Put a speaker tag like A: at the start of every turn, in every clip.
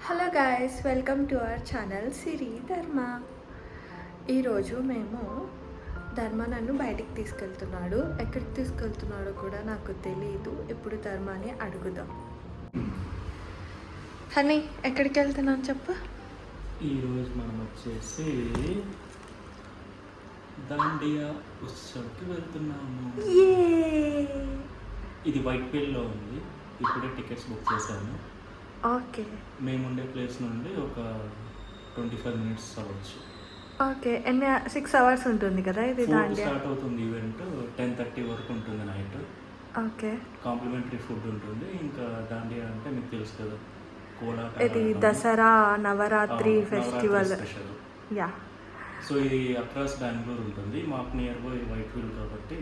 A: Hello guys, welcome to our channel Siri Dharma. ఈరోజు మేము ధర్మ నన్ను బయటికి తీసుకెళ్తున్నాడు. ఎక్కడికి తీసుకెళ్తున్నాడో కూడా నాకు తెలియదు. ఇప్పుడు ధర్మని అడుగుదాం. హనీ, ఎక్కడికి వెళ్తున్నాను చెప్పు.
B: ఈరోజు మనం వచ్చేసి దాండియా ఉత్సవ్కి వెళ్తున్నాము. ఇది వైట్ ఫీల్డ్లో ఉంది. ఇప్పుడే టికెట్స్ బుక్ చేశాను.
A: ఓకే.
B: మేముండే ప్లేస్ నుండి ఒక 25 మినిట్స్ అవ్వచ్చు.
A: ఓకే. 6 అవర్స్ ఉంటుంది కదా ఇది? దాండియా
B: స్టార్ట్ అవుతుంది ఈవెంట్ 10:30 వరకు ఉంటుంది నైట్.
A: ఓకే.
B: కాంప్లిమెంటరీ ఫుడ్ ఉంటుంది. ఇంకా దాండియా అంటే మీకు తెలుసు కదా, కోలాట,
A: ఇది Dasara Navaratri festival
B: special.
A: Yeah.
B: So ఇది అక్రాస్ బెంగళూరు ఉంటుంది. మాకు నియర్ బై వైట్ ఫీల్డ్ కాబట్టి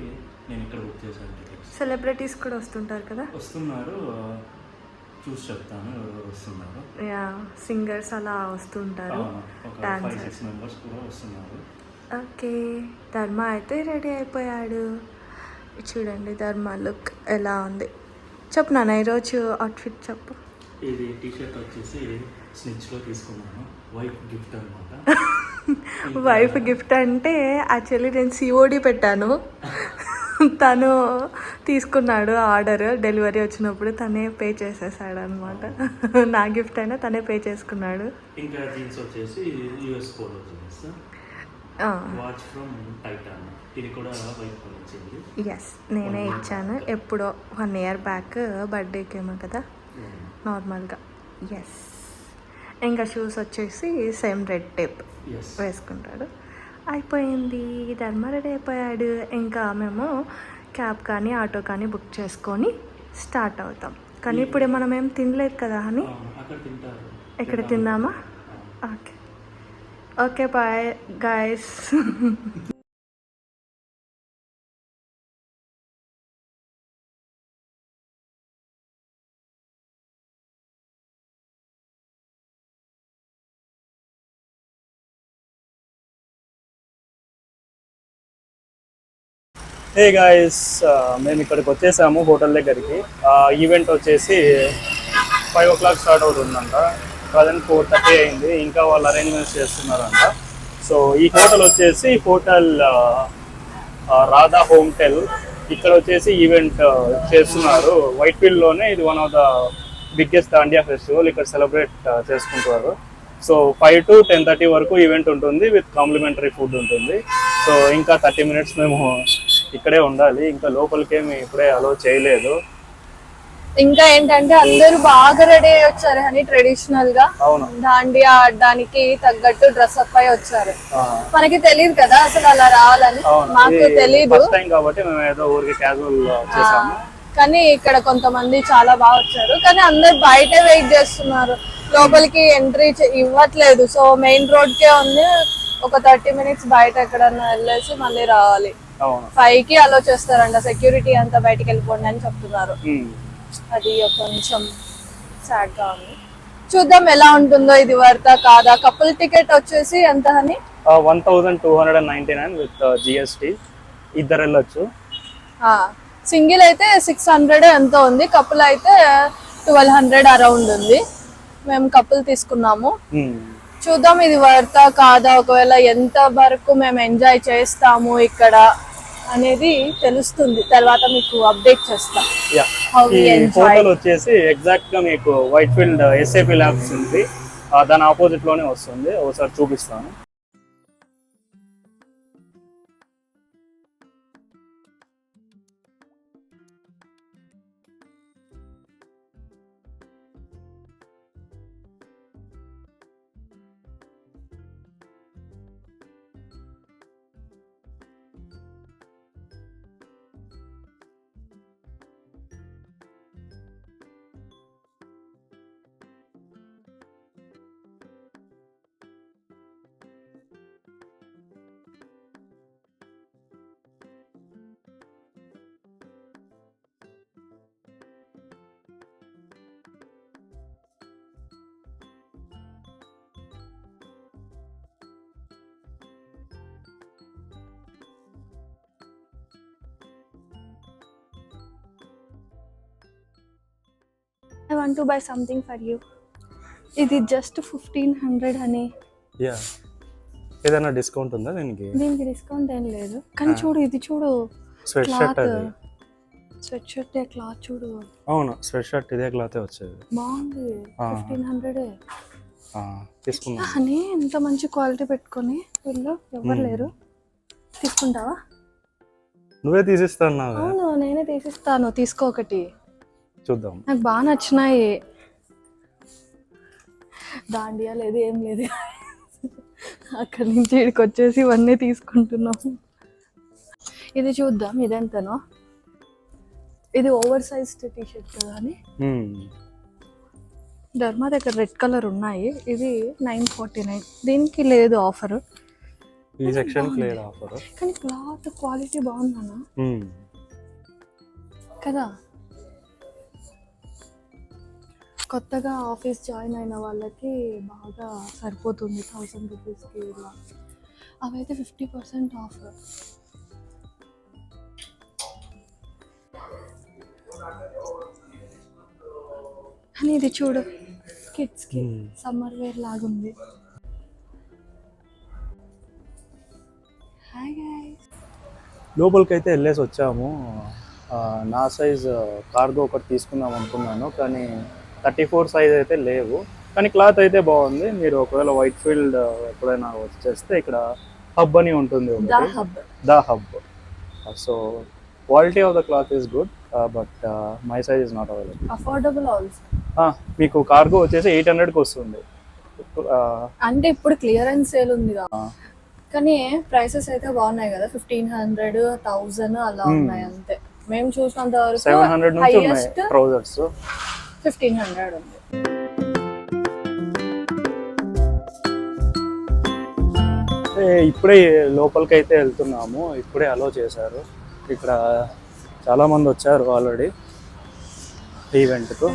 B: నేను ఇక్కడ బుక్ చేశాను టికెట్స్.
A: సెలబ్రిటీస్ కూడా వస్తుంటారు కదా?
B: వస్తున్నారు, చూసి చెప్తాను ఎవరు వస్తున్నారు.
A: యా, సింగర్స్ అలా వస్తుంటారు,
B: ఒక
A: డాన్సర్స్.
B: 5-6 మెంబర్స్ కూడా వస్తున్నారు.
A: ఓకే. ధర్మ అయితే రెడీ అయిపోయాడు. చూడండి ధర్మ లుక్ ఎలా ఉంది. చెప్పు నాన్న, ఈరోజు అవుట్ఫిట్ చెప్పు.
B: ఇది టీషర్ట్ వచ్చేసి స్నిచ్లో తీసుకున్నాను, వైఫ్ గిఫ్ట్ అనమాట.
A: వైఫ్ గిఫ్ట్ అంటే యాక్చువల్లీ నేను సిఓడి పెట్టాను. తను తీసుకున్నాడు ఆర్డర్. డెలివరీ వచ్చినప్పుడు తనే పే చేసేసాడు అనమాట. నా గిఫ్ట్ అయినా తనే పే చేసుకున్నాడు.
B: ఇంకా జీన్స్ వచ్చేసి US polo jeans. Watch from Titan, ఇది కూడా వైఫ్ వచ్చింది.
A: ఎస్, నేనే ఇచ్చాను ఎప్పుడో 1 year బ్యాక్ బర్త్డేకి ఏమో కదా, నార్మల్గా. ఎస్. ఇంకా షూస్ వచ్చేసి సేమ్ రెడ్ టేప్ వేసుకుంటాడు. అయిపోయింది, ధర్మ రెడీ అయిపోయాడు. ఇంకా మేము క్యాబ్ కానీ ఆటో కానీ బుక్ చేసుకొని స్టార్ట్ అవుతాం. కానీ ఇప్పుడే మనం ఏం తినలేదు కదా అని. ఎక్కడ తిందామా? Okay. Okay, bye guys.
C: Hey guys, మేము ఇక్కడికి వచ్చేసాము హోటల్ దగ్గరికి. ఈవెంట్ వచ్చేసి 5 o'clock స్టార్ట్ అవుతుందంట. ప్రజెంట్ 4:30 అయింది. ఇంకా వాళ్ళు అరేంజ్మెంట్స్ చేస్తున్నారంట. సో ఈ హోటల్ వచ్చేసి హోటల్ రాధా హోమ్టెల్. ఇక్కడ వచ్చేసి ఈవెంట్ చేస్తున్నారు. వైట్ ఫీల్డ్లోనే ఇది one of the biggest Dandiya festival. ఇక్కడ సెలబ్రేట్ చేసుకుంటారు. సో 5 to 10:30 వరకు ఈవెంట్ ఉంటుంది, విత్ కాంప్లిమెంటరీ ఫుడ్ ఉంటుంది. సో ఇంకా 30 minutes మేము ఇక్కడే ఉండాలి. ఇంకా లోపలికేమి ఇప్పుడే అలో చేయలేదు.
D: ఇంకా ఏంటంటే అందరూ బాగా రెడీ అయ్యి వచ్చారు అని ట్రెడిషనల్ గా.
C: అవును,
D: దాండియా ఆడడానికి తగ్గట్టు డ్రెస్ అప్ అయి వచ్చారు. మనకి తెలియదు కదా అసలు అలా రావాలని, మాకు తెలియదు
C: కాబట్టి మేము ఏదో ఊరికి క్యాజువల్ చేసాము.
D: కానీ ఇక్కడ కొంతమంది చాలా బాగా వచ్చారు. కానీ అందరు బయటే వెయిట్ చేస్తున్నారు, లోపలికి ఎంట్రీ ఇవ్వట్లేదు. సో మెయిన్ రోడ్ కే ఉంది. ఒక 30 minutes బయట ఎక్కడన్నా వెళ్ళేసి మళ్ళీ రావాలి. 5కి అలో చేస్తారంట. సెక్యూరిటీ అంతా బయటకు వెళ్ళిపోండి అని చెప్తున్నారు. అది కొంచెం సాడ్ గా ఉంది. చూద్దాం ఎలా ఉంటుందో. ఇది వర్తా కాదా? కపుల్ టికెట్ వచ్చేసి ఎంత అని
C: 1299 విత్ జిఎస్టి. ఇద్దరు వెళ్ళొచ్చు.
D: సింగిల్ అయితే 600 ఎంతో ఉంది, కపుల్ అయితే 1200 అరౌండ్ ఉంది. మేము కపుల్ తీసుకున్నాము. చూద్దాం ఇది వర్తా కాదా, ఒకవేళ ఎంత వరకు మేము ఎంజాయ్ చేస్తాము ఇక్కడ అనేది తెలుస్తుంది. తర్వాత మీకు అప్డేట్ చేస్తాం.
C: హోటల్ వచ్చేసి ఎగ్జాక్ట్ గా మీకు వైట్ ఫీల్డ్ ఎస్ఏపీ ల్యాబ్స్ ఉంది, దాని ఆపోజిట్ లోనే వస్తుంది. ఒకసారి చూపిస్తాను.
D: I want to buy something for you. ఇది జస్ట్ 1500 అని.
C: యా, ఏదైనా డిస్కౌంట్ ఉందా దీనికి?
D: దీనికి డిస్కౌంట్ ఏం లేదు, కానీ చూడు ఇది చూడు,
C: స్వెట్ షర్ట్
D: క్లాత్,
C: అది.
D: స్వెట్ షర్ట్ క్లాత్ చూడు,
C: అవును, స్వెట్ షర్ట్ ఇదే క్లాతే వచ్చేది.
D: బాగుంది. 1500
C: తీసుకున్నాం.
D: అని ఎంత మంచి క్వాలిటీ పెట్టుకొని వీళ్ళు ఎవరు లేరు. తీసుకుంటావా?
C: నువ్వే తీసిస్తాను.
D: అవును, నేనే తీసిస్తాను. తీసుకో ఒకటి.
C: చూద్దాం.
D: నాకు బాగా నచ్చినాయి. దాండియా లేదు, ఏం లేదు. అక్కడి నుంచి ఇక్కడికి వచ్చేసి ఇవన్నీ తీసుకుంటున్నాము. ఇది చూద్దాం, ఇదెంతనో. ఇది ఓవర్ సైజ్డ్ టీ షర్ట్ కదా అని. ధర్మా దగ్గర రెడ్ కలర్ ఉన్నాయి. ఇది 949. దీనికి లేదు ఆఫర్,
C: ఈ సెక్షన్ లేదు ఆఫర్,
D: కానీ క్లాత్ క్వాలిటీ బాగుందన్నా కదా. కొత్తగా ఆఫీస్ జాయిన్ అయిన వాళ్ళకి బాగా సరిపోతుంది 1000 రూపీస్కి ఇలా. అవైతే 50% ఆఫ్. అని ఇది చూడు, కిడ్స్కి సమ్మర్ వేర్ లాగుంది. హాయ్ గైస్,
C: లోపలికి అయితే వెళ్ళేసి వచ్చాము. నా సైజ్ కార్గో ఒకటి తీసుకుందాం అనుకున్నాను, కానీ 34 సైజ్ అయితే లేవు. కానీ క్లాత్ అయితే బాగుంది. మీరు ఒకవేళ వైట్ ఫీల్డ్ ఎప్పుడైనా వచ్చేస్తే ఇక్కడ హబ్ అని ఉంటుంది, the hub. So quality of the cloth is good, but my size is not available.
D: Affordable also.
C: మీకు కార్గో వచ్చేసి 800కి వస్తుంది.
D: అంటే ఇప్పుడు క్లియరెన్స్ సేల్ ఉంది కదా, కానీ ప్రైసెస్ అయితే బాగున్నాయి కదా. 1500, 1000 అలా ఉన్నాయి అంతే. మేము చూసినంత వరకు
C: 700 నుంచి ఉన్నాయి ట్రౌజర్స్.
D: 1500 ఉంది.
C: ఇప్పుడే లోపలికి అయితే వెళ్తున్నాము. ఇప్పుడే అలో చేశారు. ఇక్కడ చాలా మంది వచ్చారు ఆల్రెడీ ఈవెంట్కు.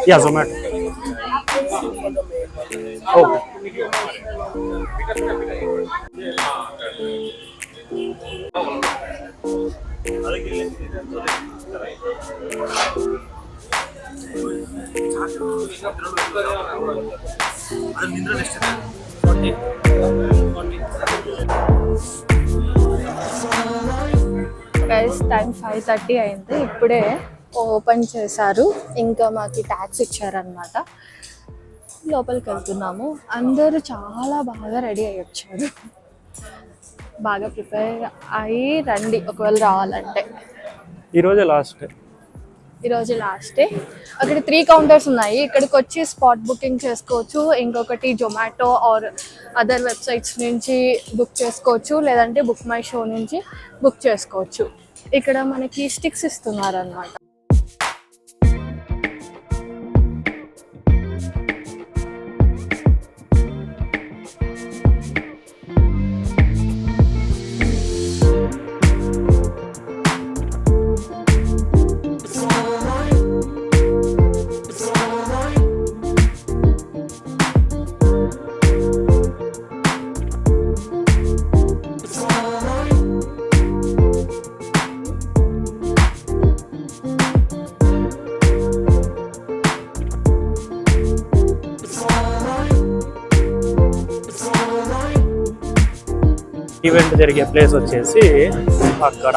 C: Yeah, Zomato. Okay.
D: Guys, time 5:30 అయింది. ఇప్పుడే ఓపెన్ చేశారు, ఇంకా మాకు ట్యాక్స్ ఇచ్చారనమాట. లోపలికి వెళ్తున్నాము. అందరూ చాలా బాగా రెడీ అయ్యి వచ్చారు. బాగా ప్రిపేర్ అయ్యి రండి ఒకవేళ రావాలంటే.
C: ఈరోజే లాస్ట్.
D: ఈరోజు లాస్ట్ డే. అక్కడ 3 కౌంటర్స్ ఉన్నాయి. ఇక్కడికి వచ్చి స్పాట్ బుకింగ్ చేసుకోవచ్చు. ఇంకొకటి జొమాటో ఆర్ అదర్ వెబ్సైట్స్ నుంచి బుక్ చేసుకోవచ్చు, లేదంటే బుక్ మై షో నుంచి బుక్ చేసుకోవచ్చు. ఇక్కడ మనకి స్టిక్స్ ఇస్తున్నారు అన్నమాట.
C: ఈవెంట్ జరిగే ప్లేస్ వచ్చేసి అక్కడ.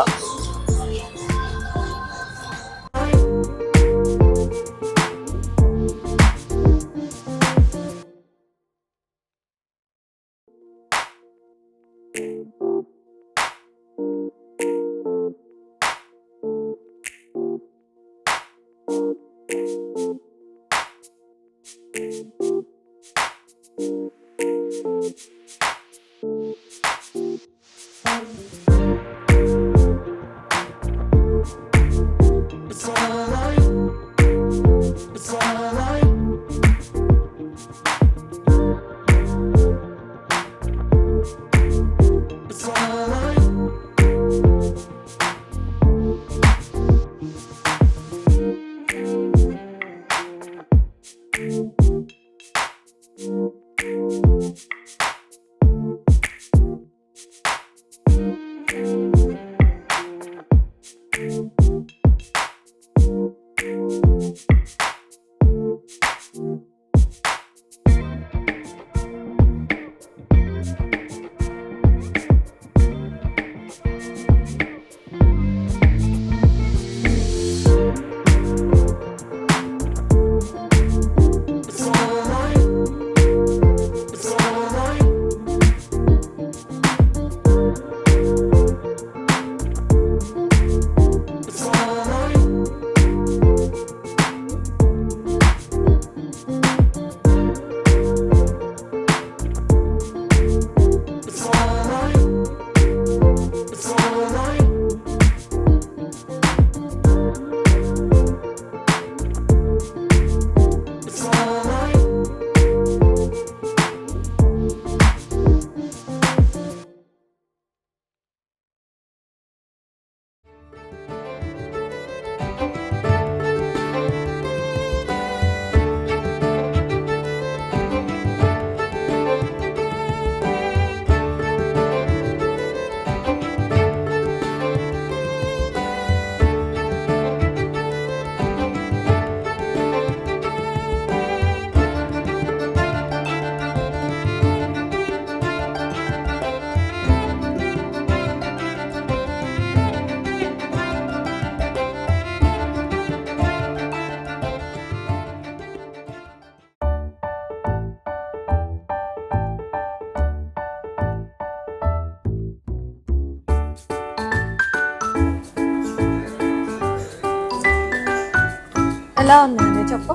D: ఎలా ఉంది చెప్పు.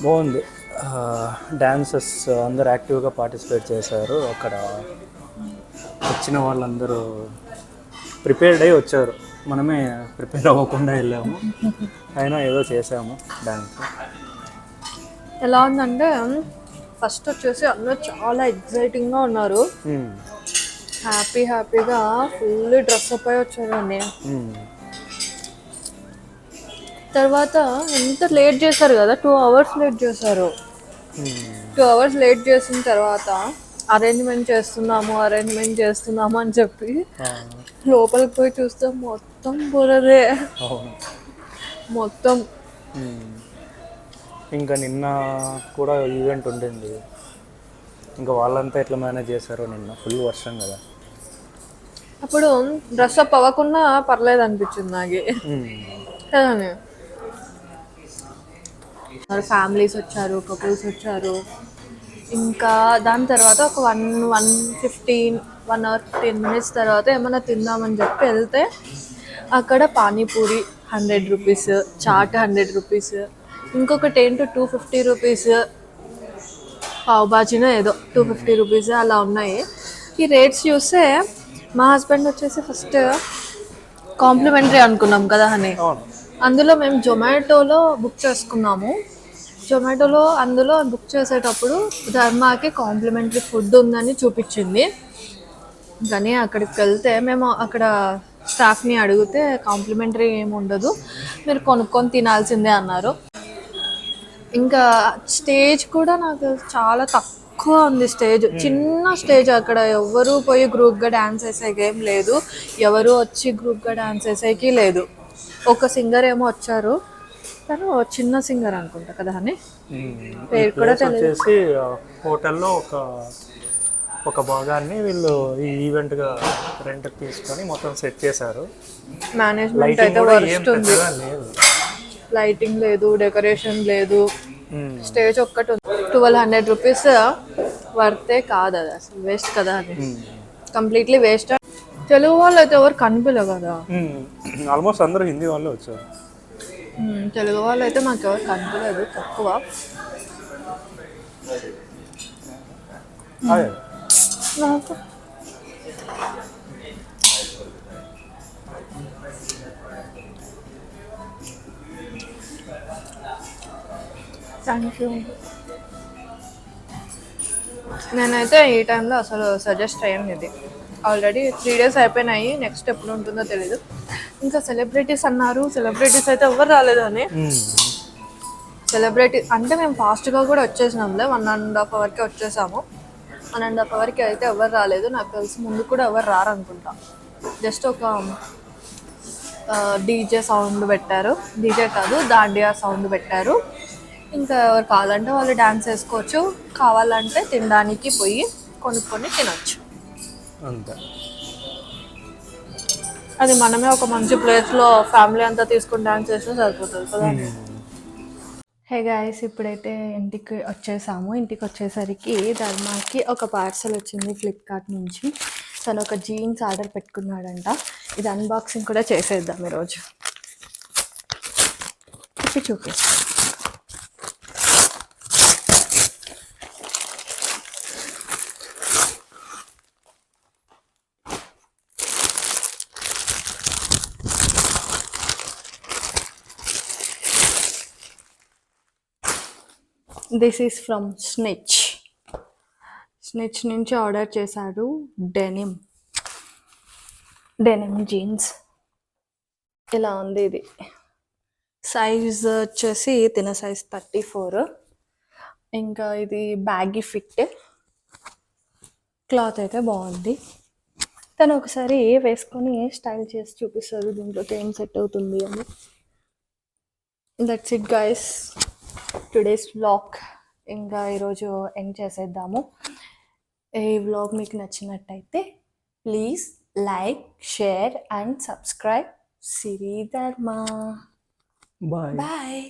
C: బాగుంది. డాన్సర్స్ అందరూ యాక్టివ్గా పార్టిసిపేట్ చేశారు. అక్కడ వచ్చిన వాళ్ళందరూ ప్రిపేర్డ్ అయ్యి వచ్చారు. మనమే ప్రిపేర్ అవ్వకుండా వెళ్ళాము, అయినా ఏదో చేసాము డాన్స్.
D: ఎలా ఉందంటే ఫస్ట్ వచ్చేసి అందరూ చాలా ఎగ్జైటింగ్గా ఉన్నారు. హ్యాపీగా ఫుల్ డ్రెస్అప్ అయి వచ్చారండి. తర్వాత ఎంత లేట్ చేశారు కదా, 2 hours లేట్ చేశారు. 2 hours లేట్ చేసిన తర్వాత అరేంజ్మెంట్ చేస్తున్నాము అని చెప్పి లోపలికి పోయి చూస్తే మొత్తం బురదే మొత్తం.
C: ఇంకా నిన్న కూడా ఈవెంట్ ఉండింది. ఇంకా వాళ్ళంతా ఎట్లా మేనేజ్ చేశారో, నిన్న ఫుల్ వర్షం కదా.
D: అప్పుడు డ్రెస్అప్ అవ్వకుండా పర్లేదు అనిపించింది నాకు కదండి. ఫ్యామిలీస్ వచ్చారు, కపుల్స్ వచ్చారు. ఇంకా దాని తర్వాత ఒక 1 hour 10 minutes తర్వాత ఏమైనా తిందామని చెప్పి వెళ్తే అక్కడ పానీపూరి 100 rupees, చాట్ 100 rupees, ఇంకొకటి ఏంటో 250 rupees, పావ్ బాజీనో ఏదో 250 rupees అలా ఉన్నాయి. ఈ రేట్స్ చూస్తే మా హస్బెండ్ వచ్చేసి ఫస్ట్ కాంప్లిమెంటరీ అనుకున్నాం కదా అని. అందులో మేము జొమాటోలో బుక్ చేసుకున్నాము. అందులో బుక్ చేసేటప్పుడు ధర్మాకి కాంప్లిమెంటరీ ఫుడ్ ఉందని చూపించింది. కానీ అక్కడికి వెళ్తే మేము అక్కడ స్టాఫ్ని అడిగితే కాంప్లిమెంటరీ ఏమి ఉండదు, మీరు కొనుక్కొని తినాల్సిందే అన్నారు. ఇంకా స్టేజ్ కూడా నాకు చాలా తక్కువ ఉంది. చిన్న స్టేజ్. అక్కడ ఎవరు పోయి గ్రూప్గా డ్యాన్స్ వేసేకి ఏం లేదు, ఎవరు వచ్చి గ్రూప్గా డ్యాన్స్ వేసేకి లేదు. ఒక సింగర్ ఏమో వచ్చారు, తను చిన్న సింగర్ అనుకుంటా కదా అని పేరు కూడా
C: వచ్చేసి హోటల్లో ఒక భాగాన్ని వీళ్ళు ఈ ఈవెంట్గా రెంట్ తీసుకొని మొత్తం సెట్ చేశారు.
D: మేనేజ్మెంట్ అయితే వర్స్ట్ ఉంది. లైటింగ్ లేదు, డెకరేషన్ లేదు, స్టేజ్ ఒక్కటి ఉంది. 1200 rupees వర్తే కాదు అది, అసలు వేస్ట్ కదా అది, కంప్లీట్లీ వేస్ట్. తెలుగు వాళ్ళు అయితే ఎవరు కనిపించలేదు కదా,
C: ఆల్మోస్ట్ అందరూ హిందీ వాళ్ళే వచ్చారు.
D: తెలుగు వాళ్ళు అయితే మాకు ఎవరు కనిపించలేదు, తక్కువ. నాకు థ్యాంక్ యూ. నేనైతే ఈ టైంలో అసలు సజెస్ట్ చేయను ఇది. ఆల్రెడీ 3 days అయిపోయినాయి, నెక్స్ట్ ఎప్పుడు ఉంటుందో తెలీదు. ఇంకా సెలబ్రిటీస్ అన్నారు, సెలబ్రిటీస్ అయితే ఎవరు రాలేదు అని. సెలబ్రిటీ అంటే మేము ఫాస్ట్గా కూడా వచ్చేసినాంలే, 1.5 hourకి వచ్చేసాము. 1.5 hourకి అయితే ఎవరు రాలేదు. నాకు తెలిసి ముందు కూడా ఎవరు రారనుకుంటా. జస్ట్ ఒక డీజే సౌండ్ పెట్టారు, డీజే కాదు దాండియా సౌండ్ పెట్టారు. ఇంకా ఎవరు కావాలంటే వాళ్ళు డ్యాన్స్ వేసుకోవచ్చు, కావాలంటే తినడానికి పోయి కొనుక్కొని తినొచ్చు
C: అంతే.
D: అది మనమే ఒక మంచి ప్లేస్లో ఫ్యామిలీ అంతా తీసుకుని డ్యాన్స్ చేస్తే సరిపోతుంది కదా. హే గాయస్, ఇప్పుడైతే ఇంటికి వచ్చేసాము. ఇంటికి వచ్చేసరికి ధర్మాకి ఒక పార్సల్ వచ్చింది ఫ్లిప్కార్ట్ నుంచి. తను ఒక జీన్స్ ఆర్డర్ పెట్టుకున్నాడంట. ఇది అన్బాక్సింగ్ కూడా చేసేద్దాం ఈరోజు. చూపిస్తాను. దిస్ ఈస్ ఫ్రమ్ స్నిచ్ నుంచి ఆర్డర్ చేశాడు. డెనిమ్ జీన్స్ ఇలా ఉంది. ఇది సైజ్ వచ్చేసి తిన సైజ్ 34. ఇంకా ఇది బ్యాగీ ఫిట్. క్లాత్ అయితే బాగుంది. తను ఒకసారి వేసుకొని స్టైల్ చేసి చూపిస్తారు దీంట్లోకి ఏం సెట్ అవుతుంది అని. That's it guys, today's vlog. ఇంకా ఈరోజు ఎండ్ చేసేద్దాము. ఈ వ్లాగ్ మీకు నచ్చినట్టయితే please like, share and subscribe. Siri Dharma.
C: Bye.
D: Bye.